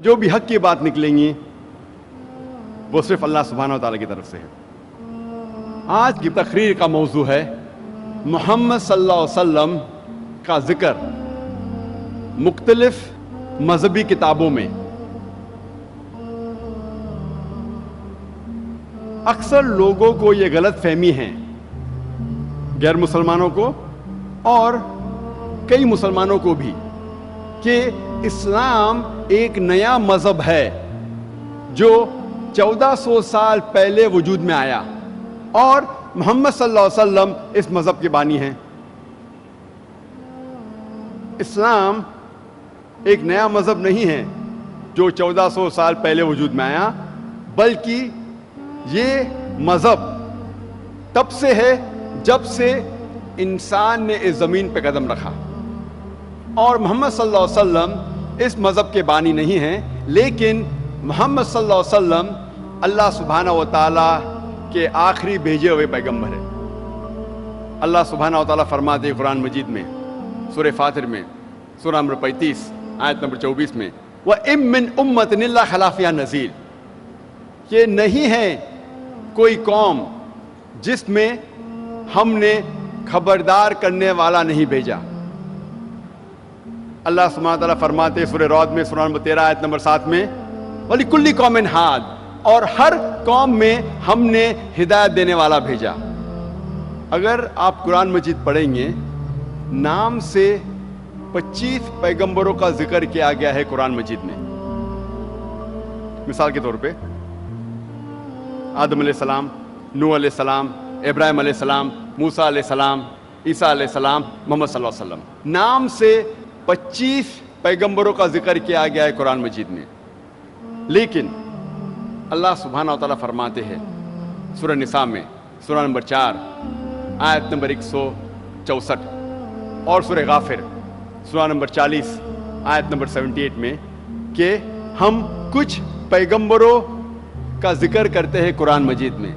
جو بھی حق کی بات نکلیں گی وہ صرف اللہ سبحانہ و تعالیٰ کی طرف سے ہے۔ آج کی تقریر کا موضوع ہے محمد صلی اللہ علیہ وسلم کا ذکر مختلف مذہبی کتابوں میں۔ اکثر لوگوں کو یہ غلط فہمی ہے، غیر مسلمانوں کو اور کئی مسلمانوں کو بھی، کہ اسلام ایک نیا مذہب ہے جو 1400 سال پہلے وجود میں آیا اور محمد صلی اللہ علیہ وسلم اس مذہب کے بانی ہیں۔ اسلام ایک نیا مذہب نہیں ہے جو 1400 سال پہلے وجود میں آیا، بلکہ یہ مذہب تب سے ہے جب سے انسان نے اس زمین پہ قدم رکھا، اور محمد صلی اللہ علیہ وسلم اس مذہب کے بانی نہیں ہیں، لیکن محمد صلی اللہ علیہ وسلم اللہ سبحانہ و تعالیٰ کے آخری بھیجے ہوئے پیغمبر ہیں۔ اللہ سبحانہ و تعالیٰ فرماتے ہیں قرآن مجید میں سورہ فاطر میں سورہ نمبر 35 آیت نمبر 24 میں وَإِن مِّنْ أُمَّةٍ إِلَّا خَلَا فِيهَا نَذِيرٌ، کہ نہیں ہے کوئی قوم جس میں ہم نے خبردار کرنے والا نہیں بھیجا۔ اللہ سبحانہ وتعالیٰ فرماتے ہیں سورہ رعد میں سورہ نمبر 13 آیت نمبر 7 میں وَلِكُلِّ قَوْمٍ ہَادٍ، اور ہر قوم میں ہم نے ہدایت دینے والا بھیجا۔ اگر آپ قرآن مجید پڑھیں گے، نام سے 25 پیغمبروں کا ذکر کیا گیا ہے قرآن مجید میں۔ مثال کے طور پہ آدم علیہ السلام، نوح علیہ السلام، ابراہیم علیہ السلام، موسیٰ علیہ السلام، عیسیٰ علیہ السلام، محمد صلی اللہ علیہ وسلم، نام سے 25 پیغمبروں کا ذکر کیا گیا ہے قرآن مجید میں۔ لیکن اللہ سبحانہ و تعالیٰ فرماتے ہیں سورہ نساء میں سورہ نمبر 4 آیت نمبر 164 اور سورہ غافر سورہ نمبر 40 آیت نمبر 78 میں کہ ہم کچھ پیغمبروں کا ذکر کرتے ہیں قرآن مجید میں،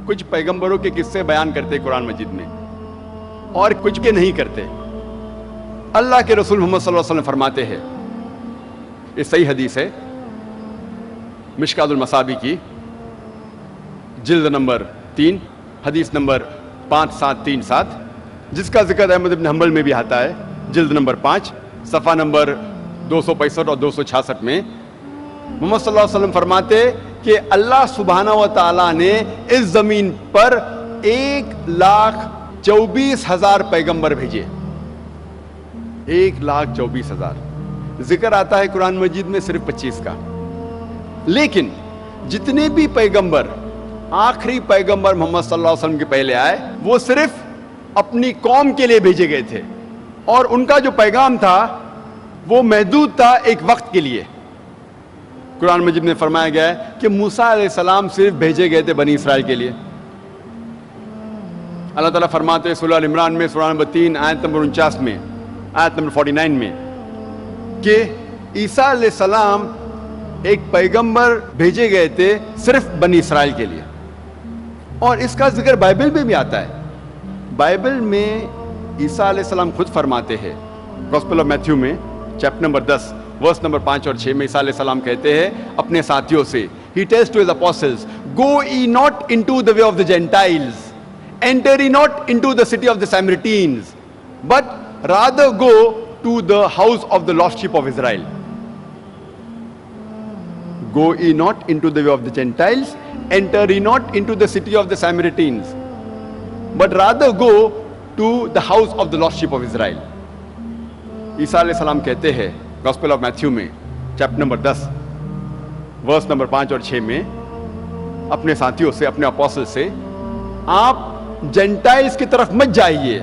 کچھ پیغمبروں کے قصے بیان کرتے ہیں قرآن مجید میں، اور کچھ کے نہیں کرتے۔ اللہ کے رسول محمد صلی اللہ علیہ وسلم فرماتے ہیں، یہ صحیح حدیث ہے مشکات المصابیح کی جلد نمبر 3 حدیث نمبر 5737، جس کا ذکر احمد بن حنبل میں بھی آتا ہے جلد نمبر 5 صفحہ نمبر 265 اور 266 میں۔ محمد صلی اللہ علیہ وسلم فرماتے کہ اللہ سبحانہ و تعالیٰ نے اس زمین پر 1,24,000 پیغمبر بھیجے، 1,24,000۔ ذکر آتا ہے قرآن مجید میں صرف 25 کا، لیکن جتنے بھی پیغمبر آخری پیغمبر محمد صلی اللہ علیہ وسلم کے پہلے آئے وہ صرف اپنی قوم کے لیے بھیجے گئے تھے، اور ان کا جو پیغام تھا وہ محدود تھا ایک وقت کے لیے۔ قرآن مجید میں فرمایا گیا ہے کہ موسیٰ علیہ السلام صرف بھیجے گئے تھے بنی اسرائیل کے لیے۔ اللہ تعالیٰ فرماتے ہیں سورہ عمران میں سورہ نمبر 3 آیت نمبر 49 میں آیت نمبر 49 میں کہ عیسیٰ علیہ السلام ایک پیغمبر بھیجے گئے تھے صرف بنی اسرائیل کے لیے، اور اس کا ذکر بائبل میں بھی آتا ہے۔ بائبل میں عیسیٰ علیہ السلام خود فرماتے ہیں گاسپل آف میتھیو میں چیپٹر نمبر 10 ورس نمبر 5 اور 6 میں عیسیٰ علیہ السلام کہتے ہیں اپنے ساتھیوں سے، He tells to his apostles, Go ye not into the way of the Gentiles, enter ye not into the city of the Samaritans, but rather go to the house of the lost sheep of Israel. Go ye not into the way of the Gentiles, enter ye not into the city of the Samaritans, but rather go to the house of the lost sheep of Israel. عیسیٰ علیہ السلام کہتے ہیں gospel of Matthew میں chapter number 10 verse number 5 اور 6 میں اپنے ساتھیوں سے، اپنے اپوسل سے، آپ جینٹائلز کی طرف مت جائیے۔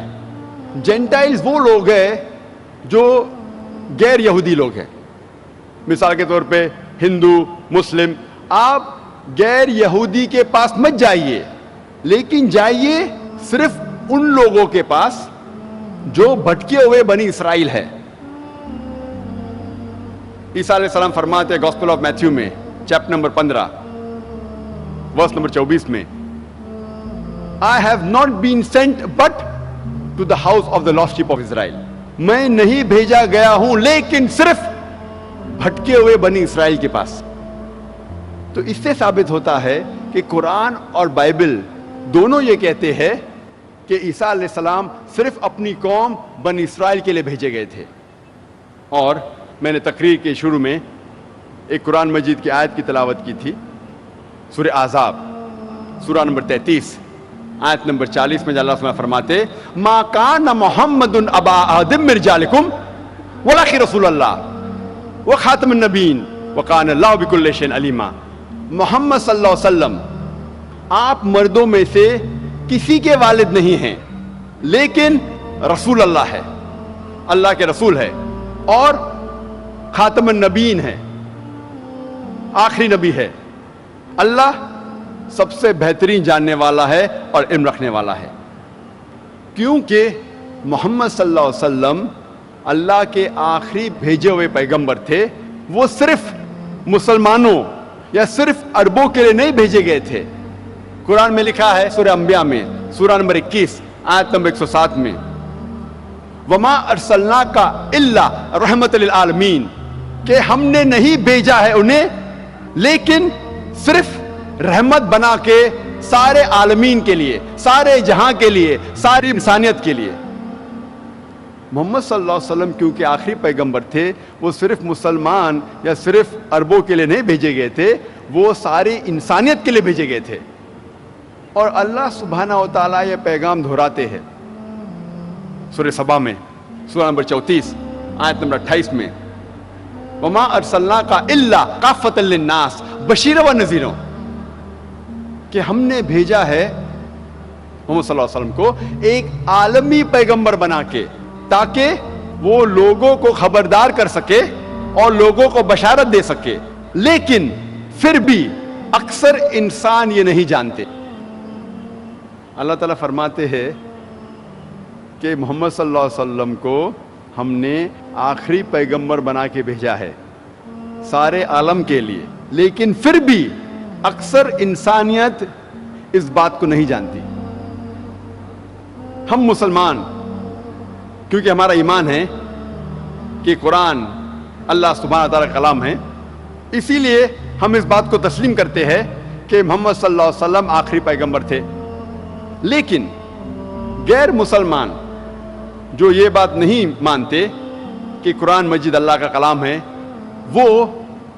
جینٹائلز وہ لوگ ہیں جو غیر یہودی لوگ ہیں، مثال کے طور پہ ہندو، مسلم۔ آپ غیر یہودی کے پاس مت جائیے، لیکن جائیے صرف ان لوگوں کے پاس جو بھٹکے ہوئے بنی اسرائیل ہے۔ عیسیٰ علیہ السلام فرماتے ہیں گاسپل آف میتھیو میں چیپٹر نمبر 15 ورس نمبر 24 میں I have not been sent but to the house of the lost sheep of Israel. میں نہیں بھیجا گیا ہوں لیکن صرف بھٹکے ہوئے بنی اسرائیل کے پاس. تو اس سے ثابت ہوتا ہے کہ قرآن اور بائبل دونوں یہ کہتے ہیں کہ عیسیٰ علیہ السلام صرف اپنی قوم بنی اسرائیل کے لیے بھیجے گئے تھے. اور میں نے تقریر کے شروع میں ایک قرآن مجید کی آیت کی تلاوت کی تھی، سورہ احزاب سورہ نمبر 33 آیت نمبر 40 میں جب اللہ سبحانہ فرماتے ما کان محمد ابا احد من رجالکم ولکن رسول اللہ وخاتم النبیین وکان اللہ بکل شیء علیما. محمد صلی اللہ علیہ وسلم آپ مردوں میں سے کسی کے والد نہیں ہیں، لیکن رسول اللہ ہے، اللہ کے رسول ہے، اور خاتم النبیین ہے، آخری نبی ہے. اللہ سب سے بہترین جاننے والا ہے اور علم رکھنے والا ہے. کیونکہ محمد صلی اللہ علیہ وسلم اللہ کے آخری بھیجے ہوئے پیغمبر تھے، وہ صرف مسلمانوں یا صرف عربوں کے لیے نہیں بھیجے گئے تھے. قرآن میں لکھا ہے سورہ انبیاء میں سورہ نمبر 21 آیت نمبر 107 میں وما ارسلناک الا رحمت للعالمین، کہ ہم نے نہیں بھیجا ہے انہیں لیکن صرف رحمت بنا کے سارے عالمین کے لیے، سارے جہاں کے لیے، ساری انسانیت کے لیے. محمد صلی اللہ علیہ وسلم کیونکہ آخری پیغمبر تھے، وہ صرف مسلمان یا صرف عربوں کے لیے نہیں بھیجے گئے تھے، وہ ساری انسانیت کے لیے بھیجے گئے تھے. اور اللہ سبحانہ و تعالیٰ یہ پیغام دہراتے ہیں سورہ سبا میں سورہ نمبر 34 آیت نمبر 28 میں وما ارسلناک الا کافۃ للناس بشیرا ونذیرا، کہ ہم نے بھیجا ہے محمد صلی اللہ علیہ وسلم کو ایک عالمی پیغمبر بنا کے، تاکہ وہ لوگوں کو خبردار کر سکے اور لوگوں کو بشارت دے سکے. لیکن پھر بھی اکثر انسان یہ نہیں جانتے. اللہ تعالیٰ فرماتے ہیں کہ محمد صلی اللہ علیہ وسلم کو ہم نے آخری پیغمبر بنا کے بھیجا ہے سارے عالم کے لیے، لیکن پھر بھی اکثر انسانیت اس بات کو نہیں جانتی. ہم مسلمان کیونکہ ہمارا ایمان ہے کہ قرآن اللہ سبحانہ تعالیٰ کا کلام ہے، اسی لیے ہم اس بات کو تسلیم کرتے ہیں کہ محمد صلی اللہ علیہ وسلم آخری پیغمبر تھے. لیکن غیر مسلمان جو یہ بات نہیں مانتے کہ قرآن مجید اللہ کا کلام ہے، وہ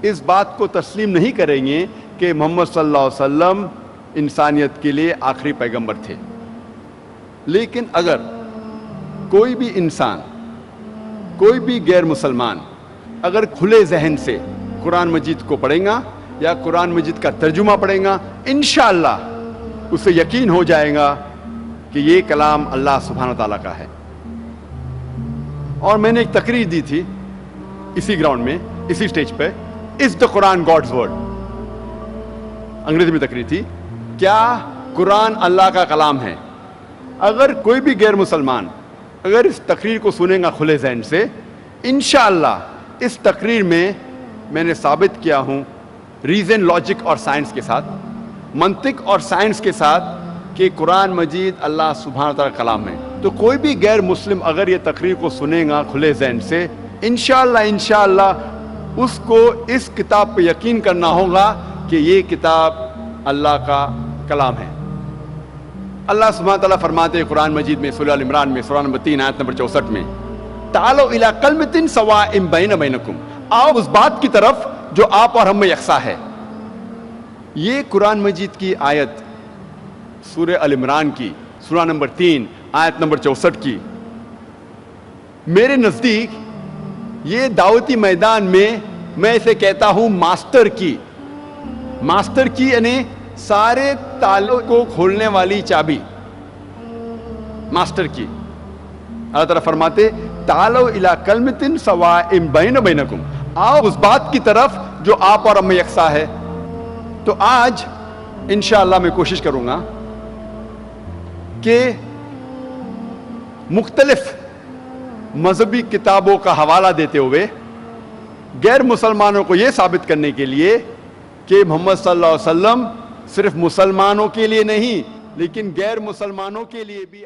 اس بات کو تسلیم نہیں کریں گے کہ محمد صلی اللہ علیہ وسلم انسانیت کے لیے آخری پیغمبر تھے. لیکن اگر کوئی بھی انسان، کوئی بھی غیر مسلمان اگر کھلے ذہن سے قرآن مجید کو پڑھیں گا یا قرآن مجید کا ترجمہ پڑھیں گا، انشاءاللہ اسے یقین ہو جائے گا کہ یہ کلام اللہ سبحانہ تعالیٰ کا ہے. اور میں نے ایک تقریر دی تھی اسی گراؤنڈ میں، اسی سٹیج پہ، از دا قرآن گاڈز ورڈ، انگریزی میں تقریر تھی، کیا قرآن اللہ کا کلام ہے؟ اگر کوئی بھی غیر مسلمان اگر اس تقریر کو سنیں گا کھلے ذہن سے، انشاءاللہ اس تقریر میں نے ثابت کیا ہوں ریزن، لاجک اور سائنس کے ساتھ، منطق اور سائنس کے ساتھ، کہ قرآن مجید اللہ سبحانہ تعالیٰ کا کلام ہے. تو کوئی بھی غیر مسلم اگر یہ تقریر کو سنے گا کھلے ذہن سے، انشاءاللہ اس کو اس کتاب پہ یقین کرنا ہوگا کہ یہ کتاب اللہ کا کلام ہے. اللہ سبحانہ تعالیٰ فرماتے ہیں قرآن مجید میں سورہ عمران میں سورہ نمبر 3 آیت نمبر 64 میں تعالوا الی کلمۃ سواء بین بینکم، آؤ اس بات کی طرف جو آپ اور ہم میں یکساں ہے. یہ قرآن مجید کی آیت سورہ عمران کی سورہ نمبر 3 آیت نمبر 64 کی، میرے نزدیک یہ دعوتی میدان میں میں اسے کہتا ہوں ماسٹر کی یعنی سارے تالوں کو کھولنے والی چابی، ماسٹر کی. اللہ تعالیٰ فرماتے تعالوا الی کلمۃ سواء بین بینکم، آؤ اس بات کی طرف جو آپ اور ہم میں یکساں ہے. تو آج انشاءاللہ میں کوشش کروں گا کہ مختلف مذہبی کتابوں کا حوالہ دیتے ہوئے غیر مسلمانوں کو یہ ثابت کرنے کے لیے کہ محمد صلی اللہ علیہ وسلم صرف مسلمانوں کے لیے نہیں لیکن غیر مسلمانوں کے لیے بھی